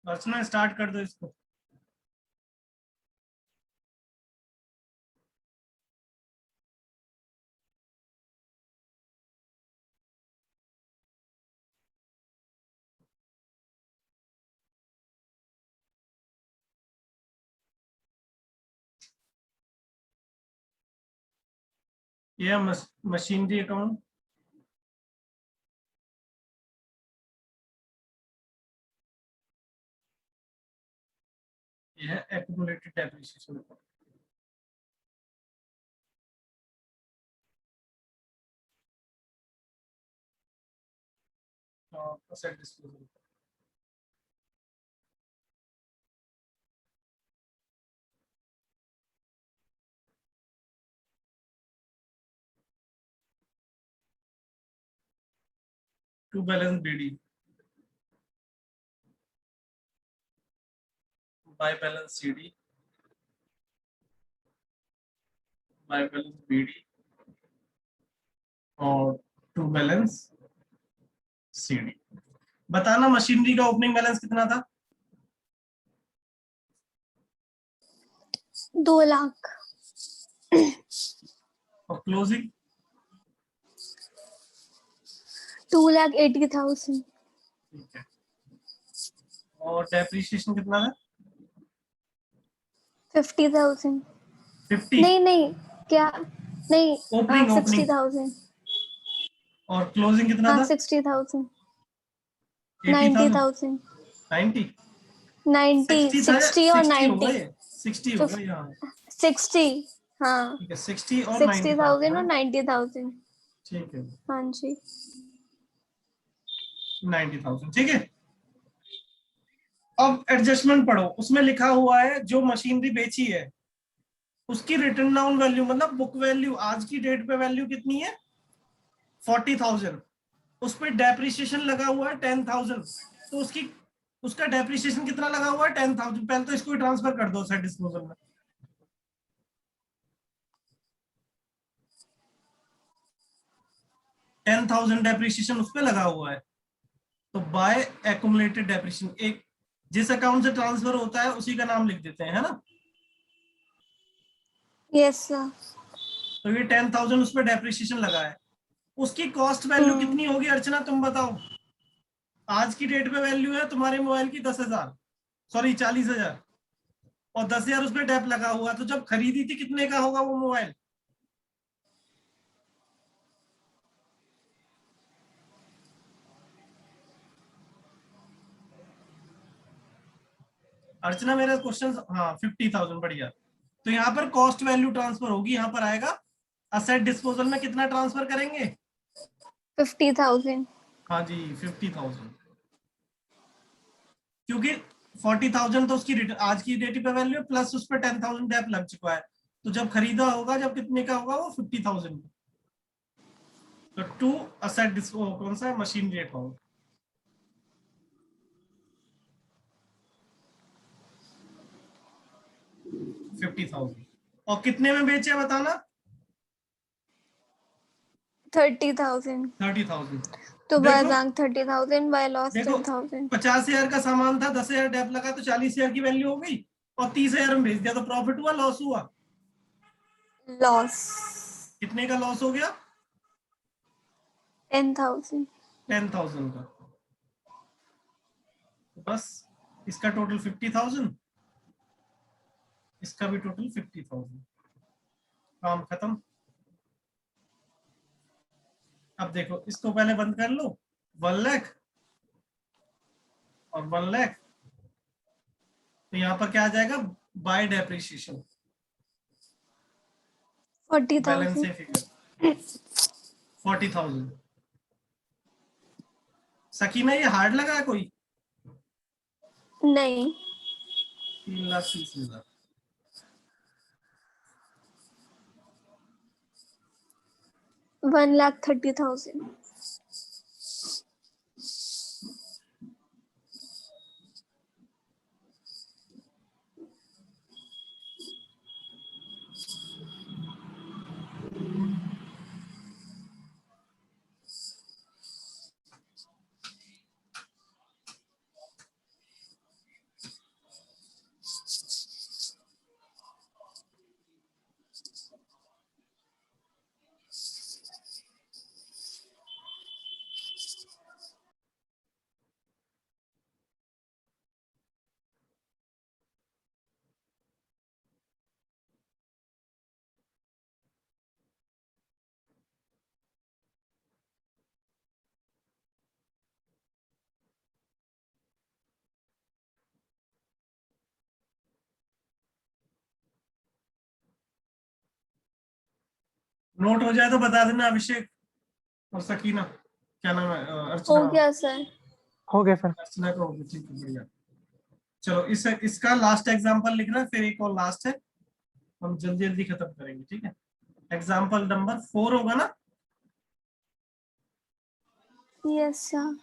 अर्चना start कर दो इसको। ये मशीनरी अकाउंट, ये है accumulated depreciation account. Asset disposal, to balance BD, by balance CD, by balance BD और टू बैलेंस सीडी। बताना मशीनरी का ओपनिंग बैलेंस कितना था? 2 लाख। और क्लोजिंग? 2,80,000। ठीक है। और डेप्रिसिएशन कितना था? 50,000। 50? नहीं क्या, नहीं ओपनिंग 60,000। और क्लोजिंग कितना था? 60,000। 80,000? 90,000। 90? 90, 60 और 90। 60 होगा यहाँ। 60, हाँ ठीक है, 60 और 60,000 और 90,000। ठीक है, हाँ जी 90,000। ठीक है, अब एडजस्टमेंट पढ़ो। उसमें लिखा हुआ है जो मशीनरी बेची है उसकी रिटर्न डाउन वैल्यू, मतलब बुक वैल्यू आज की डेट पे वैल्यू कितनी है? 40,000। उस पर डेप्रिसिएशन लगा हुआ है 10,000, तो उसका डेप्रिसिएशन कितना लगा हुआ है? 10,000। पहले तो इसको ट्रांसफर कर दो सेट डिस्पोजल में। 10,000 डेप्रिसिएशन उस पर लगा हुआ है, तो बाय एक्यूमुलेटेड डेप्रिसिएशन, एक जिस अकाउंट से ट्रांसफर होता है उसी का नाम लिख देते हैं, है ना? Yes sir. तो ये 10,000 उस पर डेप्रिसिएशन लगा है। उसकी कॉस्ट वैल्यू कितनी होगी अर्चना, तुम बताओ? आज की डेट पे वैल्यू है तुम्हारे मोबाइल की 10,000, सॉरी 40,000, और 10,000 उस पर डेप लगा हुआ, तो जब खरीदी थी कितने का होगा वो मोबाइल? अर्चना मेरा क्वेश्चन, हाँ 50,000, बढ़िया। तो यहाँ पर कॉस्ट वैल्यू ट्रांसफर होगी, यहाँ पर आएगा असेट डिस्पोजल में कितना ट्रांसफर करेंगे? 50,000। हाँ जी 50,000, क्योंकि 40,000 तो उसकी आज की डेट पे वैल्यू प्लस उस पर 10,000 डेप लग चुका है, तो जब खरीदा होगा जब कितने का होगा वो 50,000। तो टू असेट कौन सा है? Machinery account. 50,000। और कितने में बेचे बताना? 30,000। 30,000। तो बाय देखो बैंक 30,000, बाय लॉस देखो 10,000। 50,000 का सामान था, 10,000 डेप लगा तो 40,000 की वैल्यू हो गई, और 30,000 में बेच दिया तो प्रॉफिट हुआ लॉस हुआ? लॉस। कितने का लॉस हो गया? 10,000। 10,000 का। तो बस इसका टोटल 50,000, इसका भी टोटल 50,000, काम खत्म। अब देखो इसको पहले बंद कर लो, 1 लाख और 1 लाख, तो यहाँ पर क्या आ जाएगा? Bye depreciation, balance 40,000। से फिगर 40,000। सकीना ये हार्ड लगा है कोई? नहीं 3,30,000। 1,30,000। नोट हो जाए तो बता देना अभिषेक और सकीना, क्या नाम है, अर्चना। हो गया सर। हो गया सर। अर्चना का हो गया, ठीक है, बढ़िया। चलो इसका लास्ट एग्जांपल लिखना है, फिर एक और लास्ट है, हम जल्दी जल्दी खत्म करेंगे, ठीक है। एग्जांपल नंबर 4 होगा ना? Yes sir.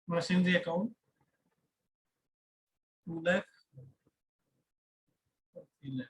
Machinery account 2 lakh 3 lakh.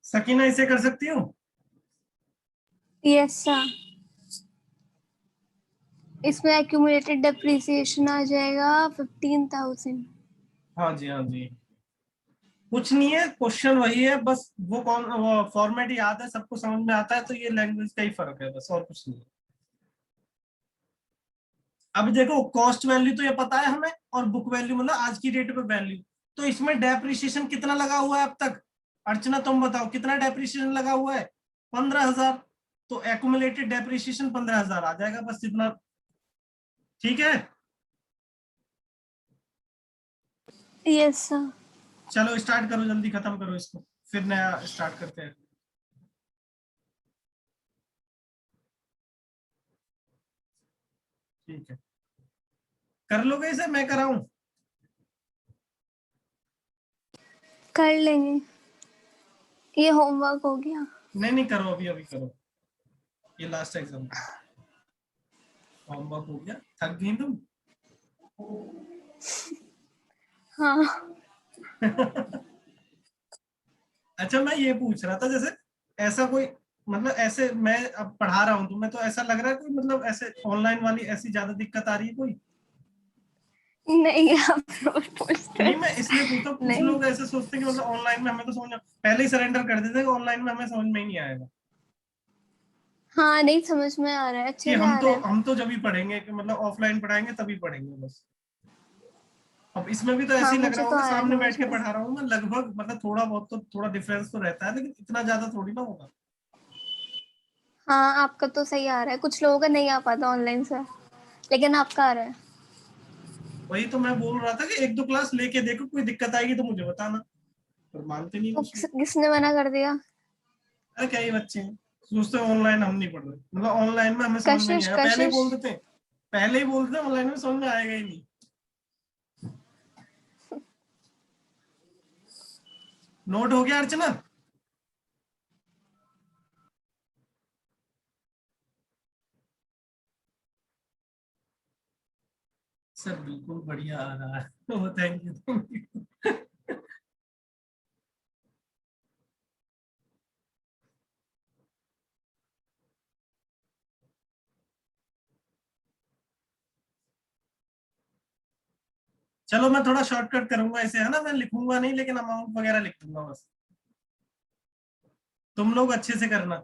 Sakina इसे कर सकती हो? Yes sir. इसमें एक्यूमुलेटेड डेप्रिसिएशन आ जाएगा 15,000। हाँ जी, हाँ जी, कुछ नहीं है, क्वेश्चन वही है, बस वो फॉर्मेट याद है, सबको समझ में आता है, तो ये लैंग्वेज का ही फर्क है बस, और कुछ नहीं। अब देखो कॉस्ट वैल्यू तो ये पता है हमें, और बुक वैल्यू मतलब आज की डेट पे वैल्यू। तो इसमें डेप्रिसिएशन कितना लगा हुआ है अब तक? अर्चना तुम बताओ कितना डेप्रिसिएशन लगा हुआ है? 15,000। तो एक्यूमुलेटेड डेप्रिसिएशन 15,000 आ जाएगा, बस इतना। ठीक है, यस सर। चलो स्टार्ट करो, जल्दी खत्म करो इसको, फिर नया स्टार्ट करते हैं। ठीक है, कर लोगे इसे, मैं कराऊं? कर लेंगे, ये होमवर्क हो गया। नहीं नहीं, करो, अभी अभी करो, ये लास्ट एग्जाम। होमवर्क हो गया, थक गई तुम? हाँ। अच्छा, मैं ये पूछ रहा था, जैसे ऐसा कोई, मतलब ऐसे मैं अब पढ़ा रहा हूँ तो मैं तो ऐसा लग रहा है कोई, मतलब ऐसे ऑनलाइन वाली ऐसी ज्यादा दिक्कत आ रही है कोई? नहीं, आप रोज पूछते नहीं, हैं। मैं इसलिए पूछता हूँ, कुछ नहीं। लोग ऐसे सोचते हैं कि मतलब ऑनलाइन में हमें तो समझ पहले ही सरेंडर कर देते हैं कि ऑनलाइन में हमें समझ में ही नहीं आएगा। हाँ, नहीं समझ में आ रहा है, कि अच्छे से आ रहा है। हम तो जब ही पढ़ेंगे, कि मतलब ऑफलाइन पढ़ाएंगे तभी पढ़ेंगे बस। अब इसमें भी तो ऐसे हाँ, ही लग मुझे रहा तो होगा, आ रहा है सामने बैठ समझ के में। पढ़ा रहा हूँ मैं लगभग, मतलब थोड़ा बहुत तो, थोड़ा डिफरेंस तो रहता है, लेकिन इतना ज्यादा थोड़ी ना होगा। हाँ, आपका तो सही आ रहा है, कुछ लोगों का नहीं आ पाता ऑनलाइन से, लेकिन आपका आ रहा है। वही तो मैं बोल रहा था कि 1-2 क्लास लेके देखो, कोई दिक्कत आएगी तो मुझे बताना, पर मानते नहीं तो कुछ लोग। किसने मना कर दिया? अरे क्या ही बच्चे हैं, सोचते हैं ऑनलाइन हम नहीं पढ़ रहे, मतलब ऑनलाइन में हमें समझ में नहीं कशिश आएगा, पहले ही कशिश। बोल देते हैं, पहले ही बोलते हैं ऑनलाइन में समझ में आएगा ही नहीं। नोट हो गया अर्चना? सर बिल्कुल बढ़िया आ रहा है। Thank you, thank you. चलो मैं थोड़ा शॉर्टकट करूंगा इसे, है ना, मैं लिखूंगा नहीं लेकिन अमाउंट वगैरह लिख दूंगा बस, तुम लोग अच्छे से करना।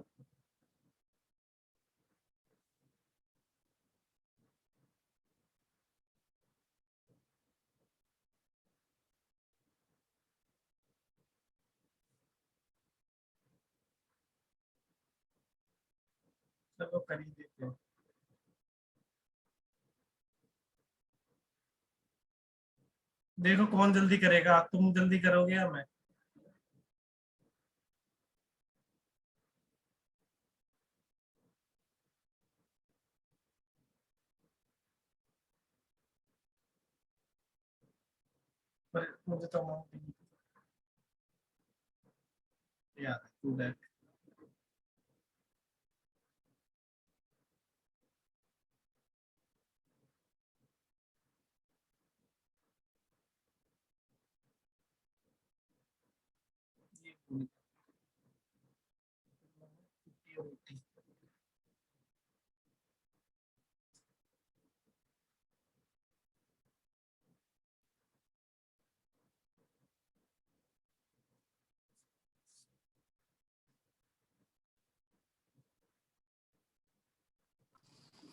चलो कर ही देते हैं। देखो कौन जल्दी करेगा, तुम जल्दी करोगे या मैं? पर मुझे तो अमाउंट नहीं याद है, टू दैट।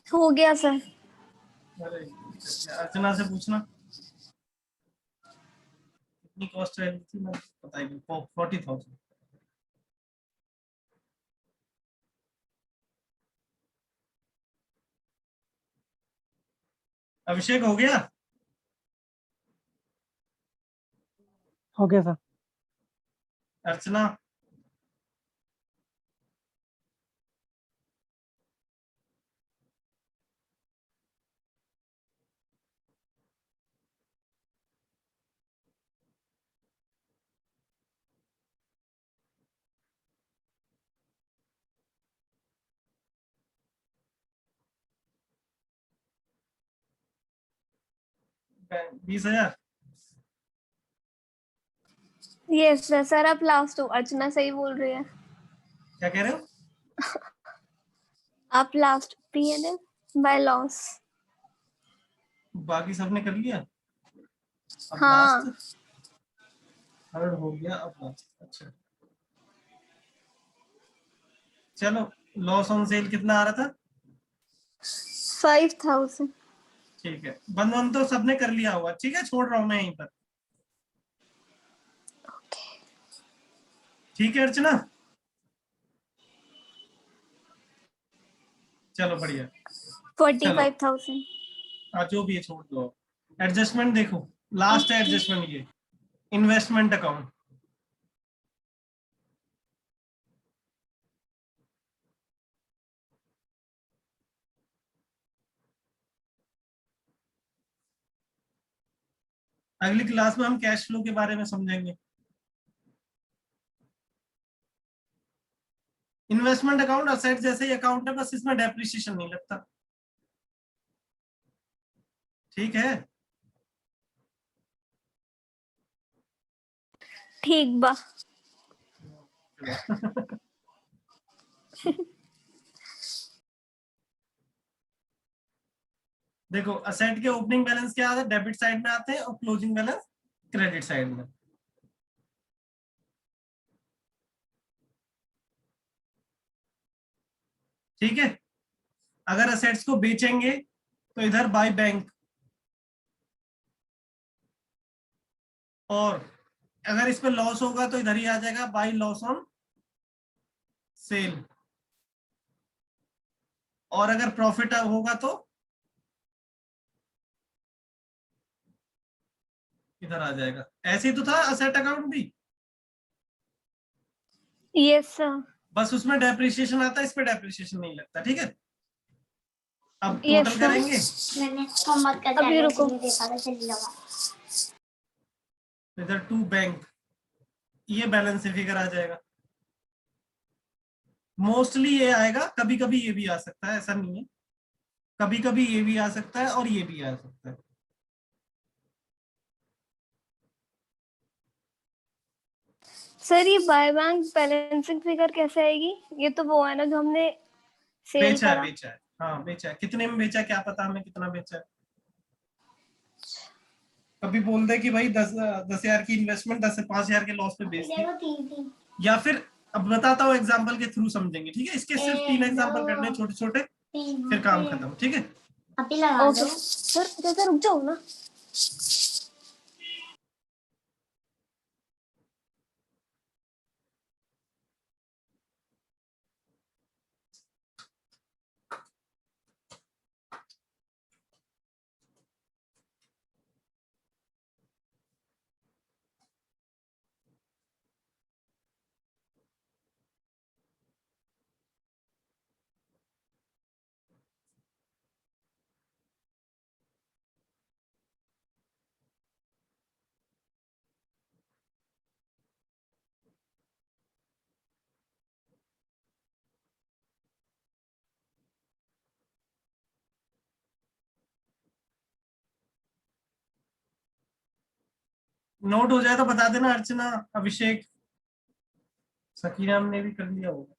हो गया सर। अरे अर्चना से पूछना कितनी कॉस्ट है थी, मैं बताएगी। 40,000। अभिषेक हो गया? हो गया सर। अर्चना? बीस हजार। यस सर, सर आप लास्ट हो, अर्चना सही बोल रही है। क्या कह रहे हो? आप लास्ट, P&L बाय लॉस। बाकी सबने कर लिया, अब हाँ। लास्ट। थर्ड हो गया, अब लास्ट। अच्छा चलो, लॉस ऑन सेल कितना आ रहा था? 5,000। ठीक है, बंद बंद तो सबने कर लिया होगा, ठीक है, छोड़ रहा हूँ मैं यहीं पर। ठीक है अर्चना, चलो बढ़िया। 45,000। हाँ जो भी है छोड़ दो। एडजस्टमेंट देखो, लास्ट है एडजस्टमेंट ये, इन्वेस्टमेंट अकाउंट। अगली क्लास में हम कैश फ्लो के बारे में समझेंगे। इन्वेस्टमेंट अकाउंट असेट जैसे ही अकाउंट है, बस इसमें डेप्रिसिएशन नहीं लगता। ठीक है। ठीक बा। देखो असेट के ओपनिंग बैलेंस क्या आता है, डेबिट साइड में आते हैं, और क्लोजिंग बैलेंस क्रेडिट साइड में। ठीक है, अगर असेट्स को बेचेंगे तो इधर बाय बैंक, और अगर इस पे लॉस होगा तो इधर ही आ जाएगा बाय लॉस ऑन सेल, और अगर प्रॉफिट होगा तो इधर आ जाएगा। ऐसे ही तो था असेट अकाउंट भी, यस सर। बस उसमें डेप्रिसिएशन आता है, इस पे डेप्रिसिएशन नहीं लगता। ठीक है, अब यस टोटल सर। करेंगे। अभी रुको। इधर टू बैंक, ये बैलेंस फिगर आ जाएगा। मोस्टली ये आएगा, कभी कभी ये भी आ सकता है, ऐसा नहीं है, कभी कभी ये भी आ सकता है और ये भी आ सकता है। सर ये बाय बैंक बैलेंसिंग फिगर कैसे आएगी? ये तो वो है ना जो हमने सेल बेचा है, करा। बेचा है, हाँ बेचा है। कितने में बेचा, क्या पता हमें कितना बेचा है। कभी बोल दे कि भाई 10,000 की इन्वेस्टमेंट 10 से 5,000 के लॉस पे बेच दी, या फिर अब बताता हूँ एग्जांपल के थ्रू समझेंगे, ठीक है? इसके सिर्फ 3 एग्जांपल करने हैं छोटे छोटे, फिर काम खत्म, ठीक है? अभी लगा दो सर, रुक जाओ ना। नोट हो जाए तो बता देना अर्चना, अभिषेक, सकीना ने भी कर लिया होगा,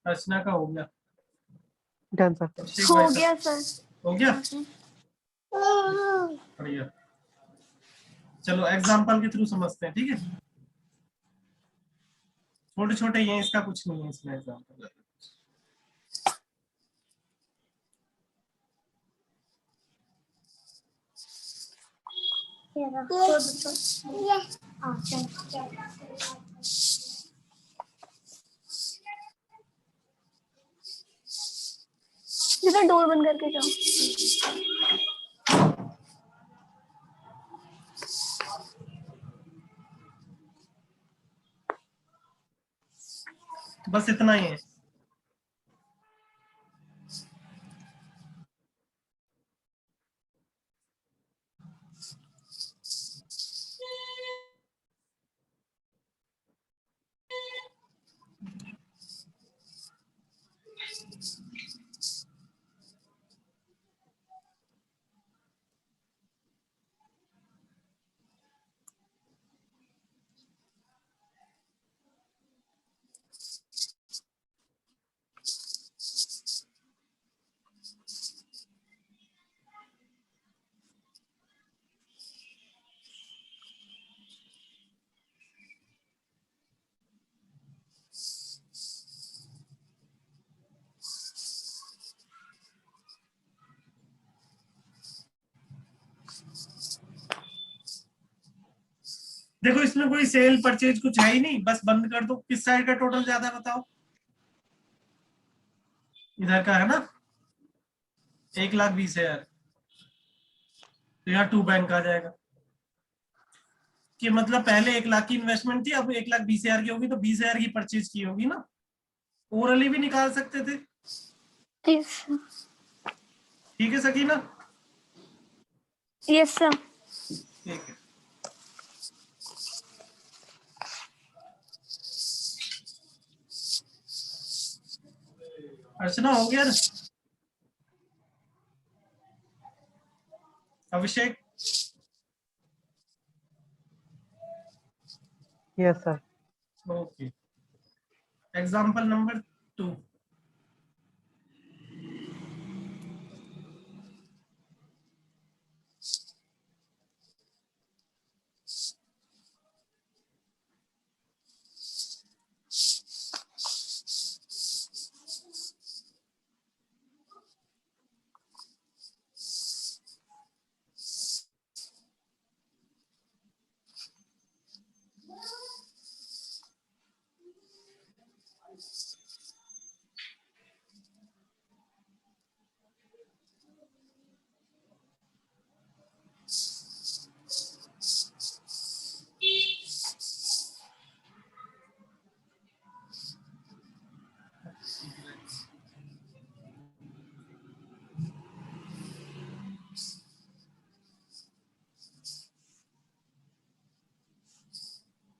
अर्चना का हो गया, डन सर। अभिषेक हो भाई का गया सर। हो गया, बढ़िया। चलो एग्जाम्पल के थ्रू समझते हैं, ठीक है? छोटे छोटे ये हैं, इसका कुछ नहीं है इसमें एग्जाम्पल। इधर डोर बंद करके जाओ। बस इतना ही है। देखो इसमें कोई सेल परचेज कुछ है ही नहीं, बस बंद कर दो। किस साइड का टोटल ज्यादा है बताओ? इधर का है ना, 1,20,000, तो यहाँ 2 बैंक आ जाएगा। कि मतलब पहले 1 लाख की इन्वेस्टमेंट थी, अब 1,20,000 की होगी, तो 20,000 की परचेज की होगी ना। ओरली भी निकाल सकते थे, ठीक है सकीना? Yes sir. ठीक है। अर्चना हो गया ना? Abhishek? Yes sir. Okay. Example number 2।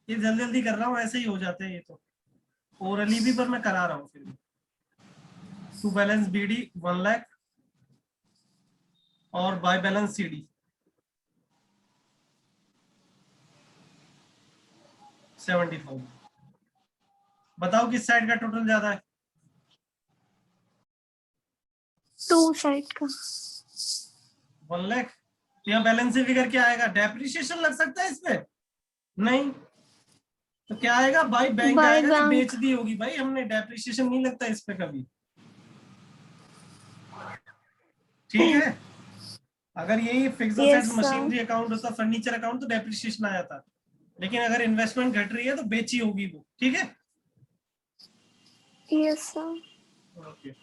ये जल्दी जल्दी कर रहा हूँ, ऐसे ही हो जाते हैं ये तो, ओरली भी, पर मैं करा रहा हूँ फिर भी। टू बैलेंस बीडी 1 लाख और बाय बैलेंस सीडी 70,000। बताओ किस साइड का टोटल ज्यादा है? 2 साइड का। 1 लाख तो यहाँ बैलेंस फिगर क्या आएगा? डेप्रिसिएशन लग सकता है इस पे? नहीं। तो क्या आएगा? बाय बैंक बाय आएगा कि बैंक। बेच दी होगी भाई हमने, डेप्रिसिएशन नहीं लगता इस पे कभी। ठीक है, अगर यही fix yes assets sir. Machinery account होता, फर्नीचर अकाउंट, तो डेप्रिसिएशन आ जाता, लेकिन अगर इन्वेस्टमेंट घट रही है तो बेची होगी वो। ठीक है, यस सर। ओके।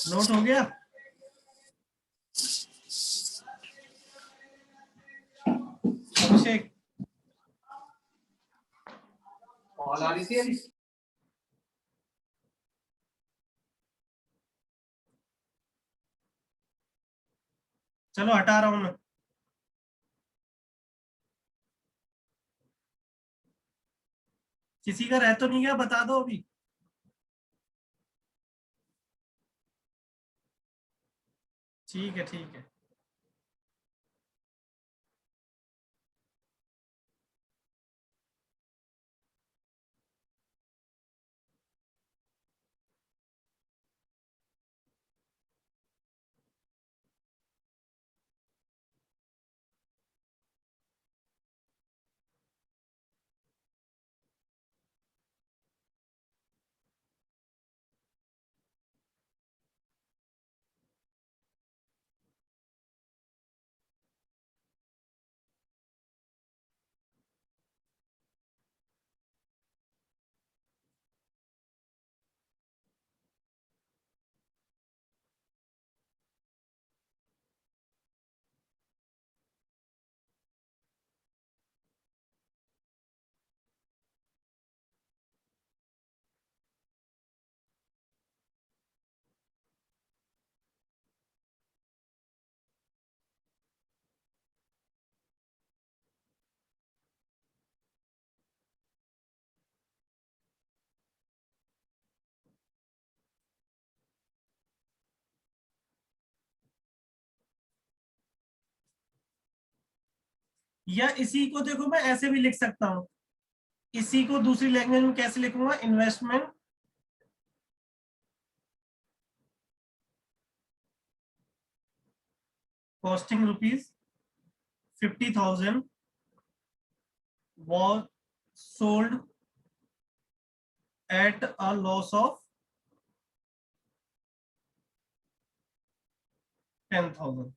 नोट हो गया? अभिषेक, कॉल आ रही थी अभी। चलो हटा रहा हूं मैं। किसी का रह तो नहीं गया? बता दो अभी। ठीक है, ठीक है। या इसी को देखो मैं ऐसे भी लिख सकता हूं, इसी को दूसरी लैंग्वेज में कैसे लिखूंगा? Investment costing ₹50,000 was sold at a loss of 10,000।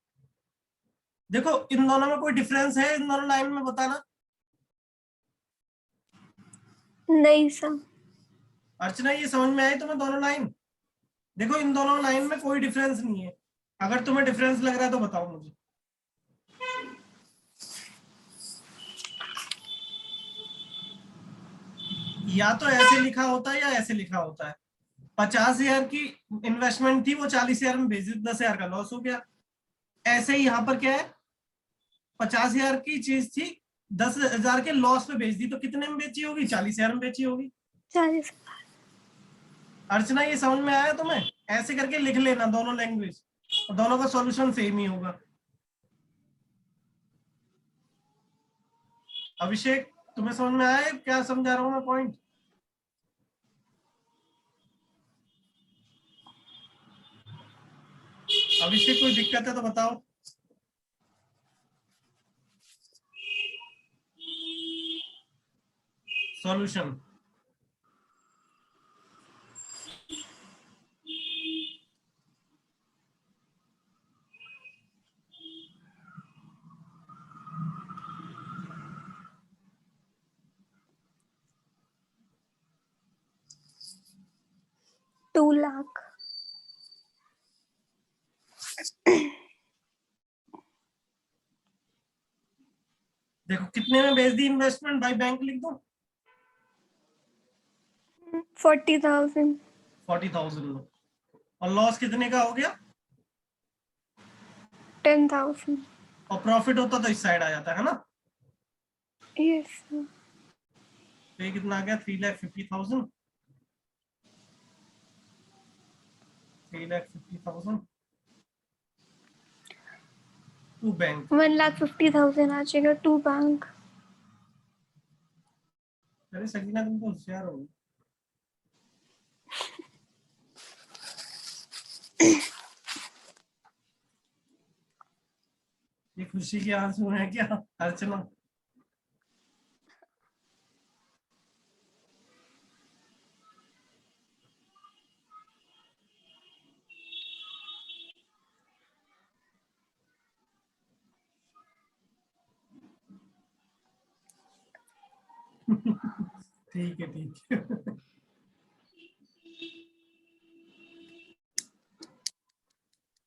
देखो इन दोनों में कोई डिफरेंस है? इन दोनों लाइन में बताना। नहीं सर। अर्चना ये समझ में आई तुम्हें दोनों लाइन? देखो इन दोनों लाइन में कोई डिफरेंस नहीं है, अगर तुम्हें डिफरेंस लग रहा है तो बताओ मुझे। या तो ऐसे लिखा होता है या ऐसे लिखा होता है। 50,000 की इन्वेस्टमेंट थी, वो 40,000 में भेज दी, 10,000 का लॉस हो गया। ऐसे ही यहाँ पर क्या है, 50,000 की चीज थी, 10,000 के लॉस में बेच दी, तो कितने में बेची होगी? 40,000 में बेची होगी। 40। अर्चना ये समझ में आया तुम्हें? ऐसे करके लिख लेना दोनों लैंग्वेज, और दोनों का सॉल्यूशन सेम ही होगा। अभिषेक तुम्हें समझ में आया क्या समझा रहा हूं मैं पॉइंट? अभिषेक कोई दिक्कत है तो बताओ। Solution two lakh. देखो कितने में बेच दी इन्वेस्टमेंट, बाय बैंक लिख दो। 40,000। 40,000। और लॉस कितने का हो गया? 10,000। और प्रॉफिट होता तो इस साइड आ जाता है ना। Yes sir. तो ये कितना आ गया? 3,50,000। 3,50,000 टू बैंक। 1,50,000 आ जाएगा टू बैंक। अरे सकीना तुम तो होशियार हो। ये खुशी के आंसू है क्या अर्चना? ठीक है ठीक है।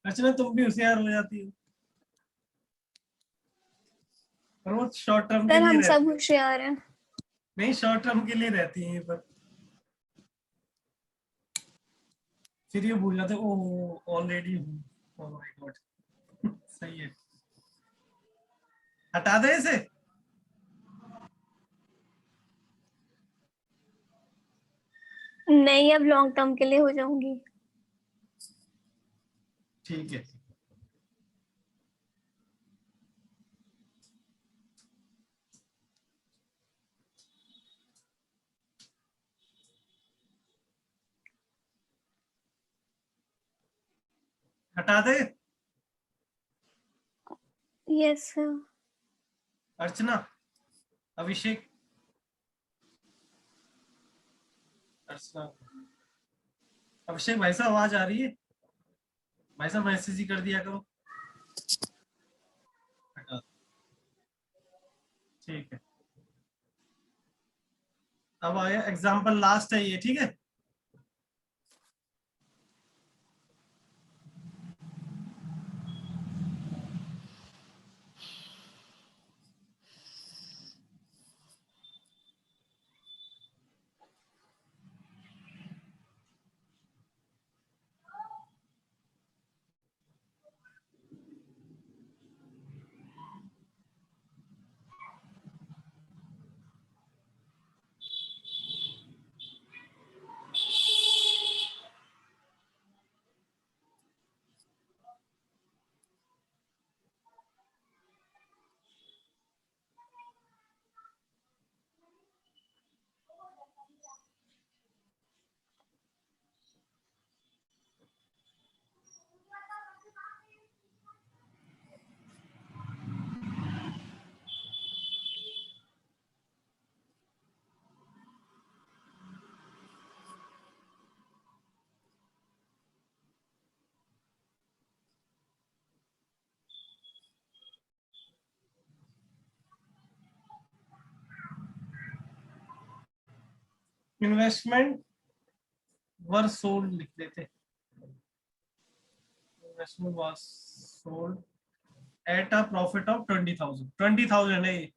अर्चना तुम भी होशियार हो जाती हो, पर वो शॉर्ट टर्म के सर लिए हम सब रहती है। होशियार हैं। नहीं शॉर्ट टर्म के लिए रहती है, पर फिर ये भूल जाते ओह ऑलरेडी हूँ। Oh my God. सही है, हटा दे इसे। नहीं अब लॉन्ग टर्म के लिए हो जाऊंगी। ठीक है। हटा दे। Yes sir. अर्चना, अभिषेक, अर्चना, अभिषेक भाई साहब आवाज आ रही है? भाई साहब मैसेज ही कर दिया करो। हटा दो। ठीक है, अब आया एग्जाम्पल लास्ट है ये, ठीक है। इन्वेस्टमेंट वर सोल्ड लिख देते। Investment was sold at a profit of 20,000। 20,000 है ये।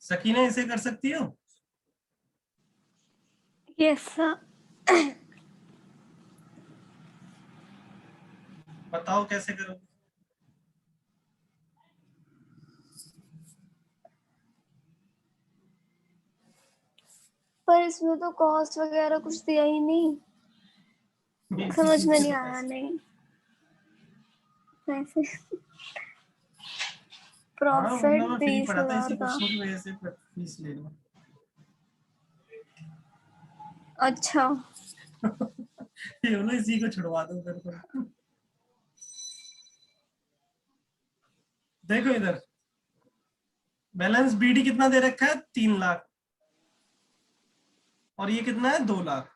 सकीना इसे कर सकती हो? Yes sir. बताओ कैसे करोगे? पर इसमें तो कॉस्ट वगैरह कुछ दिया ही नहीं, समझ में नहीं आया। नहीं कैसे हाँ वरना प्रॉफिट मैं फ्री बीस पढ़ाता, हजार इसी का। क्वेश्चन की वजह से फीस ले लो। अच्छा ये बोलो इसी को छुड़वा दो फिर तो। देखो इधर बैलेंस बीडी कितना दे रखा है? 3 लाख। और ये कितना है? 2 लाख।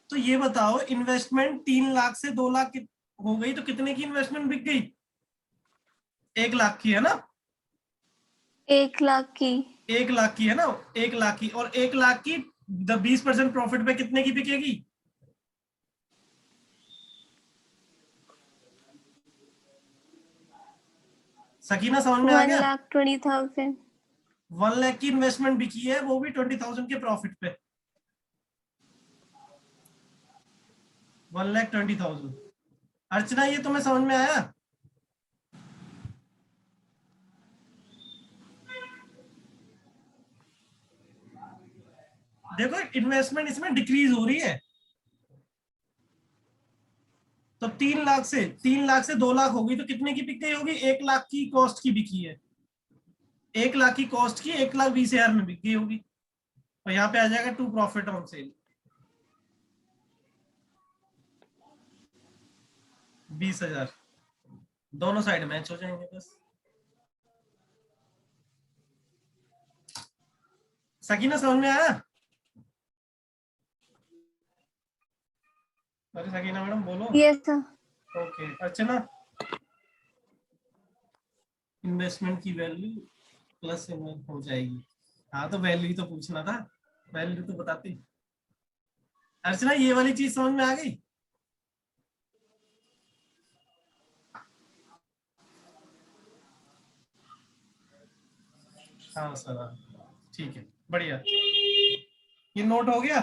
तो ये बताओ इन्वेस्टमेंट 3 लाख से 2 लाख हो गई तो कितने की इन्वेस्टमेंट बिक गई? 1 लाख की है ना? 1 लाख की। 1 लाख की है ना? 1 लाख की, और 1 लाख की 20% प्रॉफिट पे कितने की बिकेगी? सकीना समझ में आ गया? 1,20,000। 1 लाख की इन्वेस्टमेंट बिकी है, वो भी 20,000 के प्रॉफिट पे। 1,20,000। अर्चना ये तुम्हें समझ में आया? देखो इन्वेस्टमेंट इसमें डिक्रीज हो रही है, तो 3 लाख से 2 लाख होगी, तो कितने की बिक गई होगी? 1 लाख की कॉस्ट की बिकी है, 1 लाख की कॉस्ट की 1,20,000 में बिक गई होगी, और यहाँ पे आ जाएगा टू प्रॉफिट ऑन सेल 20,000, दोनों साइड मैच हो जाएंगे बस। सकीना समझ में आया? अरे सकीना मैडम बोलो। Yes sir. ओके अर्चना, इन्वेस्टमेंट की वैल्यू प्लस हो जाएगी। हाँ तो वैल्यू तो पूछना था, वैल्यू तो बताती। अर्चना ये वाली चीज समझ में आ गई? हाँ सर ठीक है, बढ़िया। ये नोट हो गया?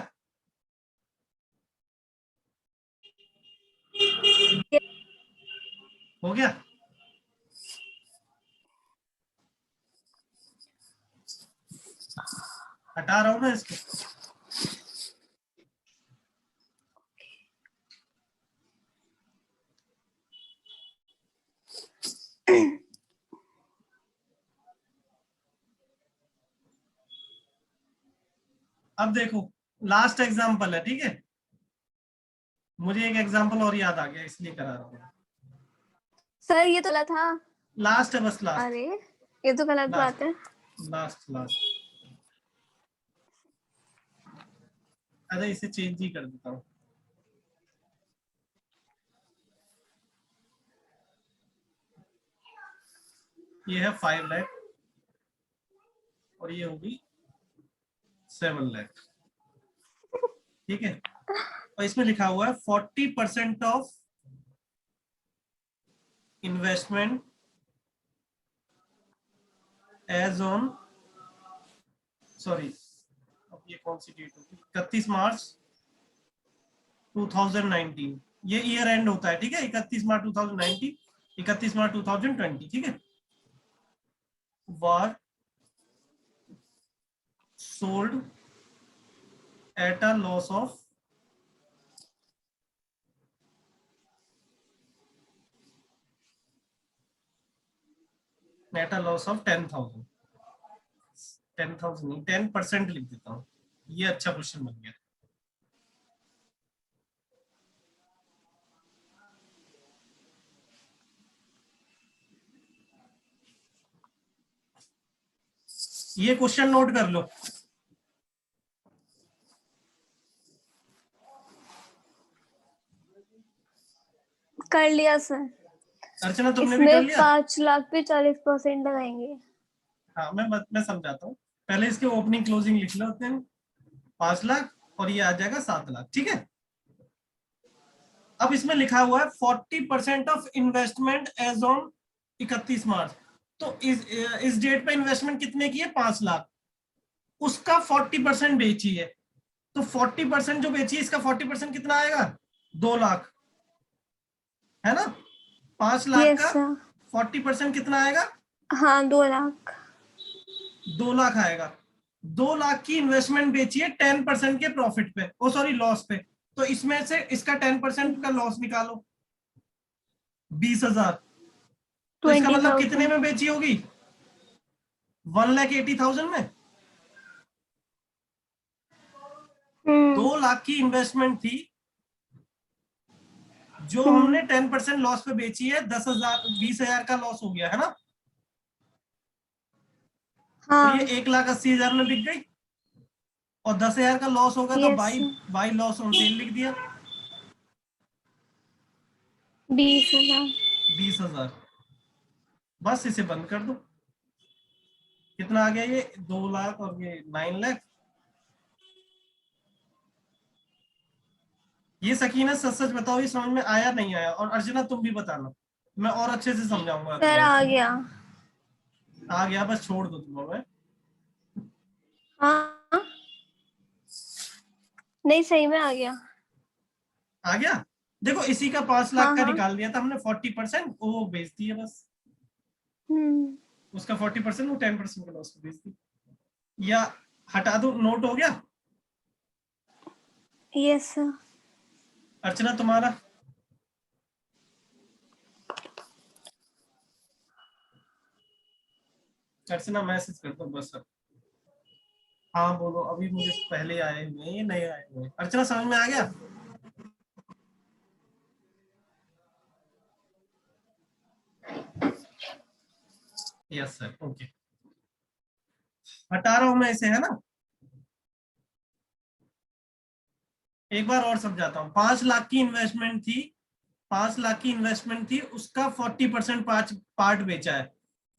हो गया? हटा रहा हूं ना इसको। अब देखो लास्ट एग्जांपल है, ठीक है? मुझे एक एग्जांपल और याद आ गया इसलिए करा रहा हूँ। सर ये तो गलत था। लास्ट है बस, लास्ट अरे ये तो गलत बात है। Last last. अरे इसे चेंज ही कर देता हूँ। ये है 5 लाख और ये होगी 7 लाख, ठीक है? और इसमें लिखा हुआ है 40% off investment age on, sorry अब ये कौन सी डेट होगी? 31 मार्च 2019, ये ईयर एंड होता है, ठीक है? 31 मार्च 2019, 31 मार्च 2020, ठीक है? वर sold at a loss of at a loss of 10,000, 10,000 नहीं 10% लिख देता हूँ, ये अच्छा क्वेश्चन बन गया। ये क्वेश्चन नोट कर लो। कर लिया सर। अर्चना तुमने भी कर इसमें लिया? 5 लाख पे 40% लगाएंगे। हाँ मैं समझाता हूँ, पहले इसके ओपनिंग क्लोजिंग लिख लो उतने, 5 लाख और ये आ जाएगा 7 लाख, ठीक है? अब इसमें लिखा हुआ है 40% ऑफ इन्वेस्टमेंट एज ऑन 31 मार्च, तो इस डेट पे इन्वेस्टमेंट कितने की है? 5 लाख, उसका 40% बेची है, तो 40% जो बेची है इसका 40% कितना आएगा? 2 लाख, है ना? 5 लाख यस का सर। 40% कितना आएगा? हाँ 2 लाख। 2 लाख आएगा। 2 लाख की इन्वेस्टमेंट बेची है 10% के प्रॉफिट पे, ओ सॉरी लॉस पे, तो इसमें से इसका 10% का लॉस निकालो, 20,000, तो इसका मतलब कितने 20,000। में बेची होगी? 1,80,000 में। 2 लाख की इन्वेस्टमेंट थी जो हमने 10% लॉस पे बेची है, 10,000 20,000 का लॉस हो गया है ना? हाँ। तो ये 1,80,000 में बिक गई, और 10,000 का लॉस होगा तो बाई लॉस ऑन सेल लिख दिया 20,000। 20,000, बस इसे बंद कर दो। कितना आ गया? ये 2 लाख और ये 9 लाख। ये सकीना सच सच बताओ, ये समझ में आया नहीं आया? और अर्चना तुम भी बताना, मैं और अच्छे से समझाऊंगा। सर आ गया। आ गया, बस छोड़ दो तुम हमें। हाँ नहीं सही में आ गया। आ गया? देखो इसी का 5 लाख हाँ का हाँ। निकाल दिया था हमने 40%, वो बेच दी है बस, उसका 40% वो 10% का लॉस बेच दी, या हटा दो। नोट हो गया? Yes sir. अर्चना तुम्हारा? अर्चना मैसेज कर दो बस अब। हाँ बोलो, अभी मुझे पहले आए हुए हैं, ये नए आए हुए हैं। अर्चना समझ में आ गया? Yes sir, okay. हटा रहा हूं मैं इसे, है ना। एक बार और समझाता हूँ। 5 लाख की इन्वेस्टमेंट थी, 5 लाख की इन्वेस्टमेंट थी, उसका 40% पार्ट बेचा है,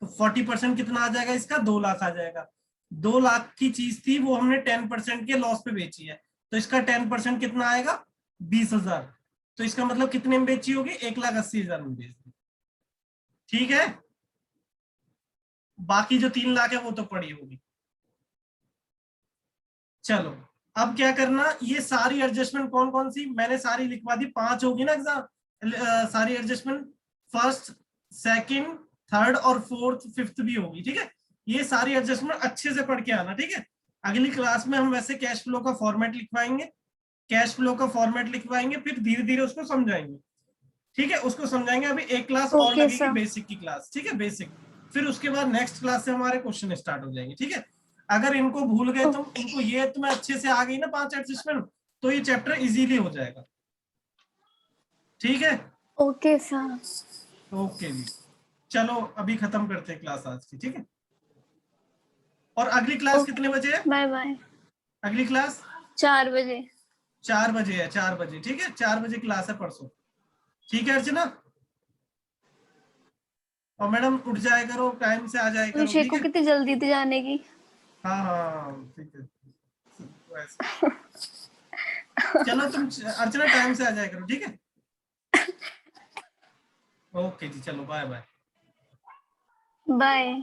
तो 40% कितना आ जाएगा इसका? 2 लाख आ जाएगा। 2 लाख की चीज थी, वो हमने 10% के लॉस पे बेची है, तो इसका 10% कितना आएगा? 20,000। तो इसका मतलब कितने में बेची होगी? 1,80,000 में बेच दी। ठीक है, बाकी जो 3 लाख है वो तो पड़ी होगी। चलो अब क्या करना, ये सारी एडजस्टमेंट कौन कौन सी मैंने सारी लिखवा दी, 5 होगी ना एग्जाम, सारी एडजस्टमेंट, फर्स्ट, सेकंड, थर्ड और फोर्थ, फिफ्थ भी होगी। ठीक है, ये सारी एडजस्टमेंट अच्छे से पढ़ के आना। ठीक है, अगली क्लास में हम वैसे कैश फ्लो का फॉर्मेट लिखवाएंगे, कैश फ्लो का फॉर्मेट लिखवाएंगे, फिर धीरे धीरे उसको समझाएंगे। ठीक है, उसको समझाएंगे। अभी एक क्लास और ओके लगेगी सर। बेसिक की क्लास। ठीक है, बेसिक, फिर उसके बाद नेक्स्ट क्लास से हमारे क्वेश्चन स्टार्ट हो जाएंगे। ठीक है, अगर इनको भूल गए तुम, इनको ये तुम्हें अच्छे से आ गई ना 5 एडजस्टमेंट, तो ये चैप्टर इजीली हो जाएगा। ठीक है, ओके सर। ओके जी। चलो अभी खत्म करते हैं क्लास आज की। ठीक है, और अगली क्लास कितने बजे है? Bye bye. अगली क्लास 4 बजे। 4 बजे है, 4 बजे। ठीक है, 4 बजे क्लास है परसों। ठीक है अर्चना, और मैडम उठ जाया करो, टाइम से आ जाया करो। अभिषेक ठीक को है, कितनी जल्दी थी जाने की। हाँ हाँ ठीक है, वैसे चलो तुम अर्चना टाइम से आ जाया करो। ठीक है, ओके जी, चलो बाय बाय। बाय।